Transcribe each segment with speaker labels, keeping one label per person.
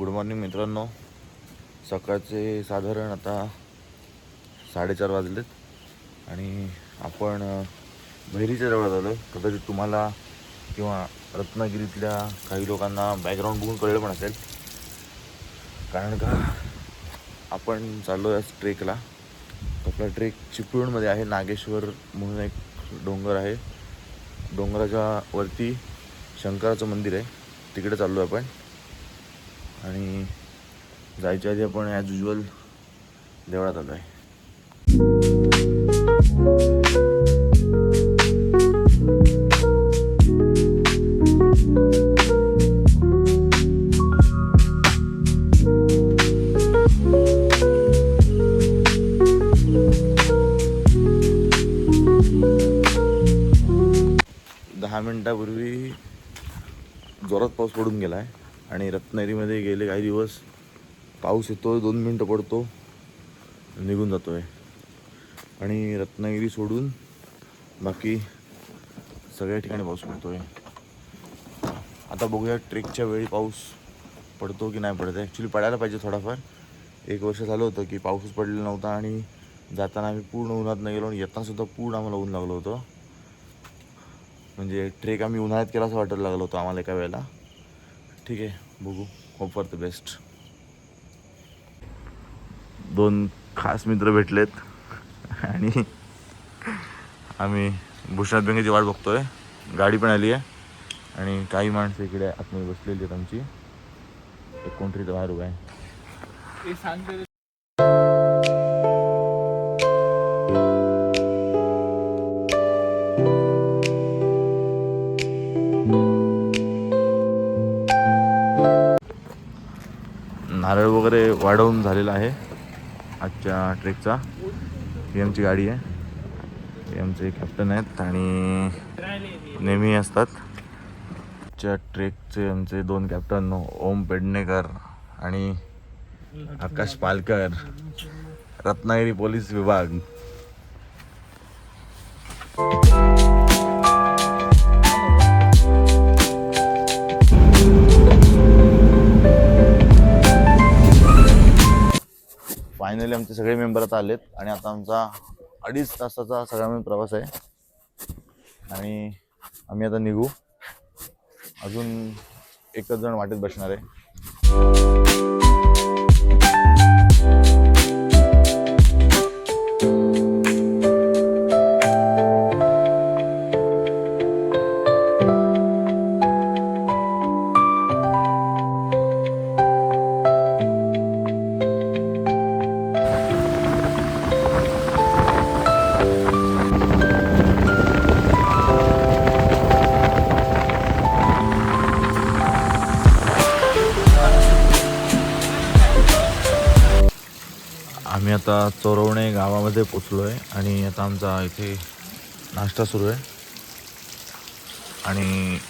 Speaker 1: Good morning मित्रांनो. सकाळचे साधारण आता 4:30 वाजलेत आणि आपण बहिरीच्या जवळ आलो. कदाचित तुम्हाला किंवा रत्नागिरीतल्या काही लोकांना बॅकग्राऊंड बघून कळलं पण असेल, कारण का आपण चाललो आहे ट्रेकला. आपला ट्रेक चिपळूणमध्ये आहे. नागेश्वर म्हणून एक डोंगर आहे, डोंगराच्या वरती शंकराचं मंदिर आहे, तिकडे चाललो आहे आपण. आणि जायच्या आधी आपण ॲज युजल देवळात आलो आहे. 10 मिनिटापूर्वी जोरात पाऊस पडून गेला आहे आणि रत्नागिरीमध्ये गेले काही दिवस पाऊस येतो, 2 मिनटं पडतो, निघून जातो आहे. आणि रत्नागिरी सोडून बाकी सगळ्या ठिकाणी पाऊस पडतो आहे. आता बघूया ट्रेकच्या वेळी पाऊस पडतो की नाही पडत आहे. ॲक्च्युली पडायला पाहिजे थोडाफार. 1 वर्ष झालं होतं की पाऊसच पडलेला नव्हता आणि जाताना आम्ही पूर्ण उन्हात नाही गेलो आणि येतानासुद्धा पूर्ण आम्हाला ऊन लागलं होतं. म्हणजे ट्रेक आम्ही उन्हाळ्यात केला असं वाटायला लागलं होतं आम्हाला एका वेळेला. ठीक आहे, बघू. Hope for the best. 2 खास मित्र भेटलेत आणि आम्ही भूषणात बँकेची वाट बघतोय. गाडी पण आली आहे आणि काही माणसं इकडे आतमध्ये बसलेली आहेत आमची. एक कोणतरी तर बाहेर उभा आहे. नारळ वगैरे वाढवून झालेला आहे आजच्या ट्रेकचा. ही आमची गाडी आहे, हे आमचे कॅप्टन आहेत आणि नेहमी असतात. आजच्या ट्रेकचे आमचे 2 कॅप्टन, ओम पेडणेकर आणि आकाश पालकर, रत्नागिरी पोलीस विभाग. फायनली आमचे सगळे मेंबर आता आलेत आणि आता आमचा 2.5 तासाचा सगळा मिळून प्रवास आहे आणि आम्ही आता निघू. अजून एकच जण वाटेत बसणार आहे. आम्ही आता चोरवणे गावामध्ये पोचलो आहे आणि आता आमचा इथे नाश्ता सुरू आहे. आणि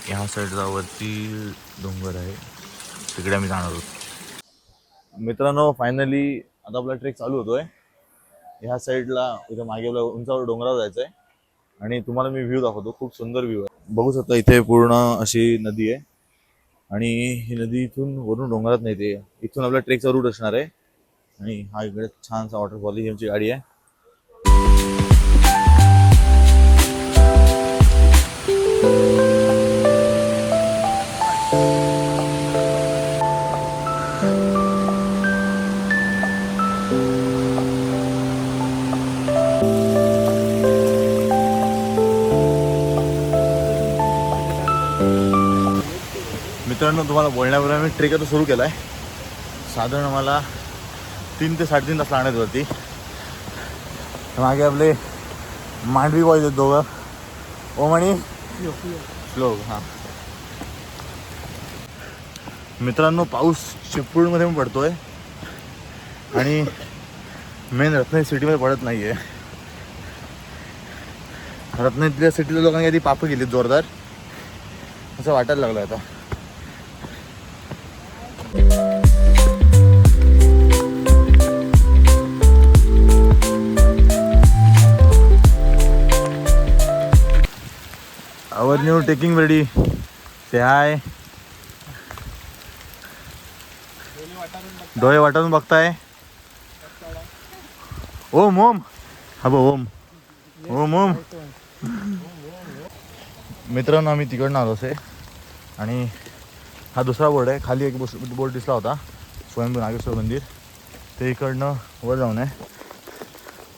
Speaker 1: ह्या साईडला वरती डोंगर आहे, तिकडे आम्ही जाणार आहोत. मित्रांनो, फायनली आता आपला ट्रेक चालू होतोय. ह्या साईडला इथे मागे उंचावर डोंगरावर जायचं आहे आणि तुम्हाला मी व्ह्यू दाखवतो. खूप सुंदर व्ह्यू आहे, बघू शकता. इथे पूर्ण अशी नदी आहे आणि ही नदी इथून वरून डोंगरात नाही, ते इथून आपला ट्रेकचा रूट असणार आहे. आणि हा इकडे छानसा वॉटरफॉल. ही आमची गाडी आहे. मित्रांनो, तुम्हाला बोलण्याबरोबर मी ट्रेक आता सुरू केला आहे. साधारण मला 3 ते 3.5 तास लागण्यात होती. मागे आपले मांडवी बॉयज आहेत दोघं, ओम आणि श्लोक. हां मित्रांनो, पाऊस चिपळूणमध्ये पण पडतोय आणि मेन रत्नागिरी सिटीमध्ये पडत नाही आहे. रत्नागिरीतल्या सिटीच्या लोकांनी आधी पापं गेलीत जोरदार, असं वाटायला लागलं आता. Our new taking ready. Say hi. डोळे वाटून बघताय. ओम ओम हा बघ ओम ओम ओम. मित्रांनो आम्ही तिकडनं आलो असे आणि हा दुसरा बोर्ड आहे. खाली एक बोर्ड दिसला होता स्वयंभू नागेश्वर मंदिर, ते इकडनं वर जाऊन आहे.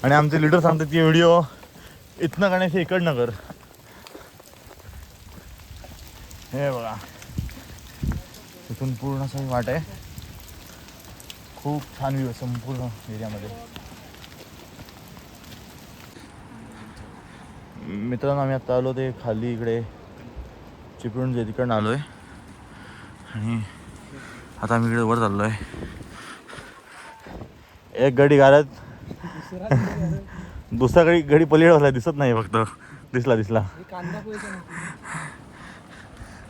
Speaker 1: आणि आमचे लीडर सांगतात की व्हिडिओ इथनं काढण्याचे इकडनं कर. हे बघा इथून पूर्ण असं वाट आहे. खूप छान व्ह्यू आहे संपूर्ण एरियामध्ये. मित्रांनो आम्ही आत्ता आलो ते खाली इकडे चिपळूण जे तिकडनं आलो आहे आणि आता आम्ही इकडे वर चाललो आहे. एक गडी घालत दुसरा गडी पलीकडे बसला, दिसत नाही फक्त दिसला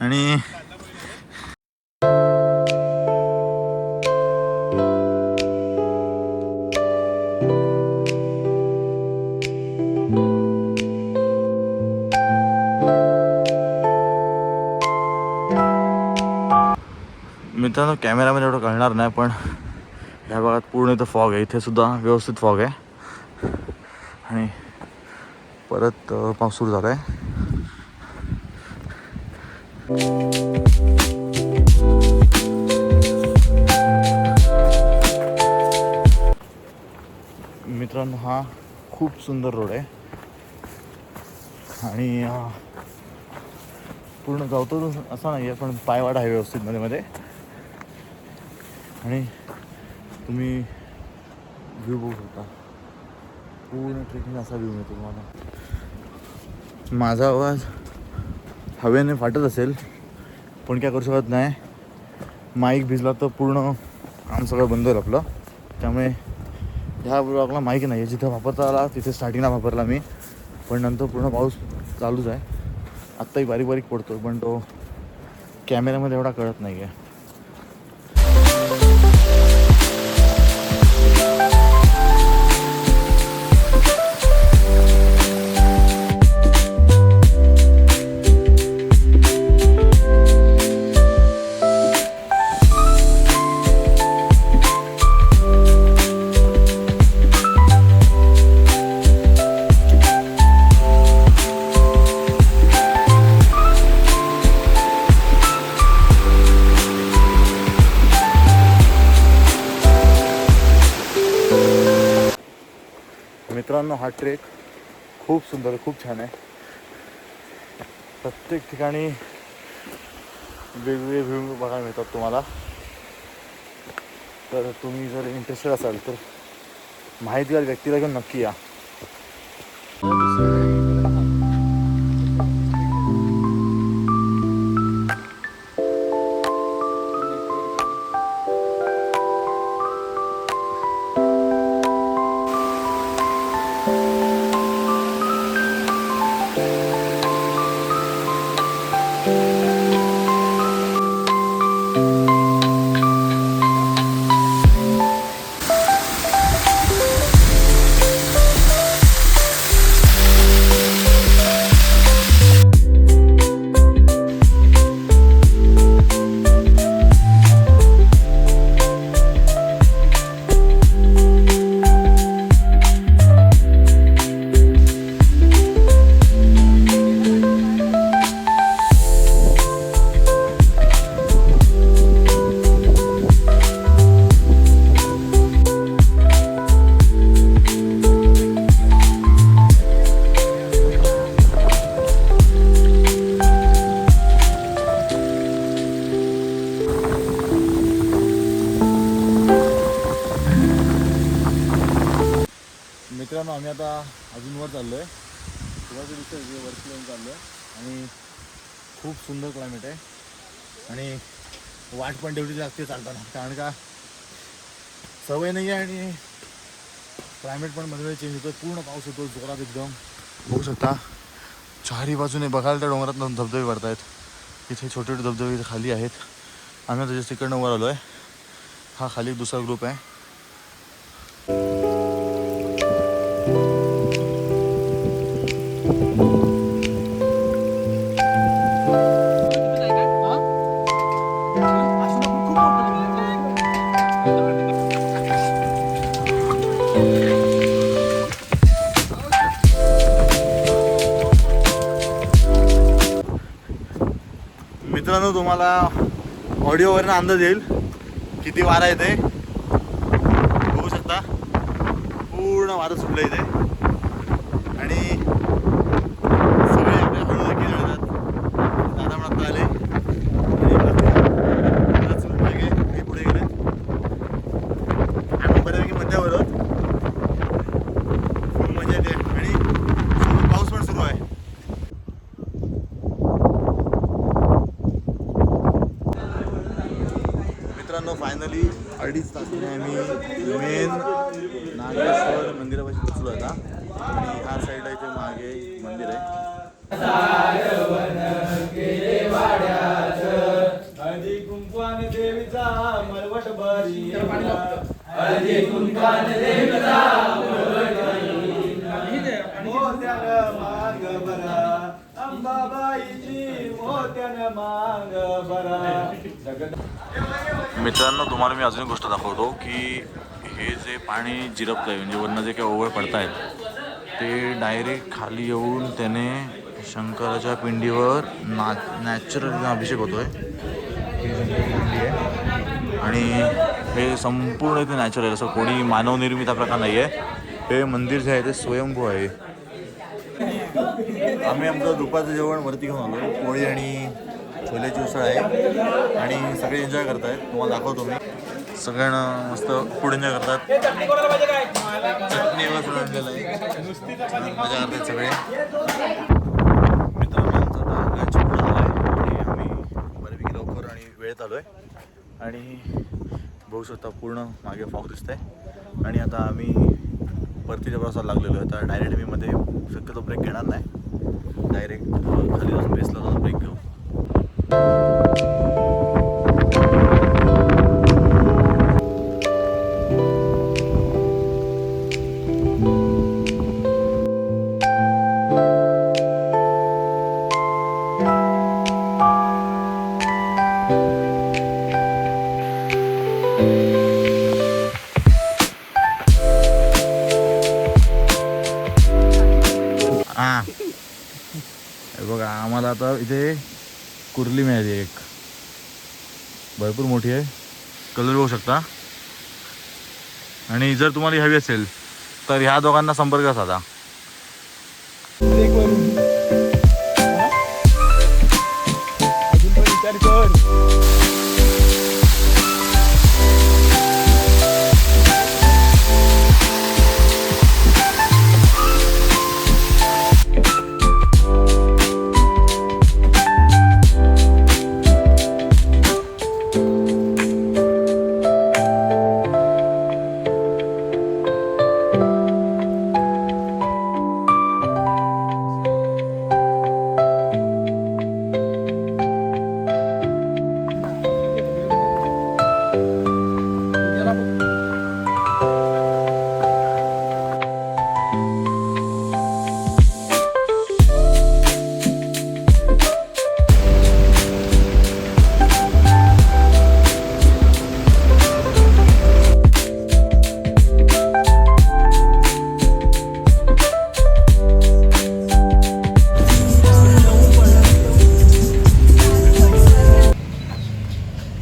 Speaker 1: आणि मित्रांनो कॅमेरामध्ये एवढं कळणार नाही, पण ह्या भागात पूर्ण इथं फॉग आहे. इथे सुद्धा व्यवस्थित फॉग आहे आणि परत पाऊस सुरू झाला आहे. मित्रांनो हा खूप सुंदर रोड आहे आणि पूर्ण गावतो असा नाही आहे, पण पायवाडा आहे व्यवस्थित मध्ये मध्ये. आणि तुम्ही व्ह्यू बघू शकता, पूर्ण ट्रेकिंग असा व्ह्यू मिळतो तुम्हाला. माझा आवाज हवेने फाटत असेल पण काय करू शकत नाही. माईक भिजला तर पूर्ण काम सगळं बंद होईल आपलं. त्यामुळे ह्या ब्लॉगला माईक नाही आहे. जिथं वापरता आला तिथे स्टार्टिंगला वापरला मी, पण नंतर पूर्ण पाऊस चालूच आहे. आत्ताही बारीक बारीक पडतो पण तो कॅमेऱ्यामध्ये एवढा कळत नाही आहे. मित्रांनो हा ट्रेक खूप सुंदर आहे, खूप छान आहे. प्रत्येक ठिकाणी वेगवेगळे व्ह्यू बघायला मिळतात तुम्हाला. तर तुम्ही जर इंटरेस्टेड असाल तर माहितीगार व्यक्तीला घेऊन नक्की या. मित्रांनो आम्ही आता अजून वर चाललो आहे. तुम्हाला दिसतं वरती जाऊन चाललो आहे आणि खूप सुंदर क्लायमेट आहे आणि वाट पण तेवढी लागते चालताना, कारण का सवय नाही आहे आणि क्लायमेट पण मध्ये चेंज होतो. पूर्ण पाऊस होतो जोरात एकदम. बघू शकता चारी बाजूने बघायला त्या डोंगरात धबधबे पडत आहेत. इथे छोटे छोटे धबधबे इथे खाली आहेत. आम्ही आता जस्ट तिकडनं वर आलो आहे. हा खाली एक दुसरा ग्रुप आहे. मित्रांनो तुम्हाला ऑडिओवरनं अंदाज येईल किती वारा येते. बघू शकता पूर्ण वारं सुटलं इथे आणि सगळे आपल्या हळू नक्की जळतात. दादा पण आता आले आणि मागे काही पुढे गेले. आपण बऱ्यापैकी मध्यावर आहोत. खूप मजा येते आणि पाऊस पण सुरू आहे. मित्रांनो फायनली 2.5 तासाने आम्ही मेन नागेश्वर मंदिरापाशी पोचलो आता आणि ह्या साईडला इथे मागे मंदिर आहे.
Speaker 2: हळदी कुंकवान देवीचा मळवट बरी हळदी कुंकवान देवीचा मळवट बरी मोत्यान मांग बरा अंबाबाईची मोत्यान मांग बरा.
Speaker 1: मित्रांनो तुम्हाला मी अजून एक गोष्ट दाखवतो की हे जे पाणी जिरपतं आहे म्हणजे वरनं जे काही ओघळ पडतायत ते डायरेक्ट खाली येऊन त्याने शंकराच्या पिंडीवर नॅचरल अभिषेक होतोय. ही शंकराची पिंडी आहे आणि हे संपूर्ण इथे नॅचरल असं कोणी मानवनिर्मित हा प्रकार नाही आहे. हे मंदिर जे आहे ते स्वयंभू आहे. आम्ही आमचं दुपारचं जेवण वरती घेऊन आलो. पोळी आणि छोल्याची उसळ आहे आणि सगळे एन्जॉय करतायत. तुम्हाला दाखवतो मी. सगळ्यांना मस्त फूड एन्जॉय करतात. चटणी वगैरे आणलेलं आहे. मजा करतात सगळे. मित्रांनो आमचा आता लंच पूर्ण झाला आहे आणि आम्ही बऱ्यापैकी लवकर आणि वेळेत आलो आहे आणि बघू शकता पूर्ण मागे फॉग दिसत आहे आणि आता आम्ही परतीच्या प्रवासाला लागलेलो आहे. आता डायरेक्ट मी मध्ये शक्यतो ब्रेक घेणार नाही. डायरेक्ट खाली जाऊन बेसला जाऊन ब्रेक घेऊ. बघा आम्हाला आता इथे कुर्ली मिळाली एक भरपूर मोठी आहे. कलर बघू शकता आणि जर तुम्हाला हवी असेल तर ह्या दोघांना संपर्क साधा.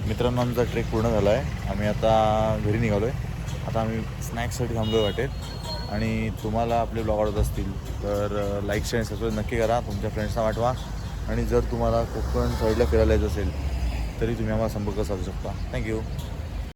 Speaker 1: मित्रांनो आमचा ट्रेक पूर्ण झाला आहे. आम्ही आता घरी निघालो आहे. आता आम्ही स्नॅक्ससाठी थांबलो आहे वाटेत आणि तुम्हाला आपले ब्लॉग आवडत असतील तर लाईक शेअर सबस्क्राईब नक्की करा. तुमच्या फ्रेंड्सना पाठवा आणि जर तुम्हाला कोकण साईडला फिरायला जायचं असेल तरी तुम्ही आम्हाला संपर्क साधू शकता. थँक्यू.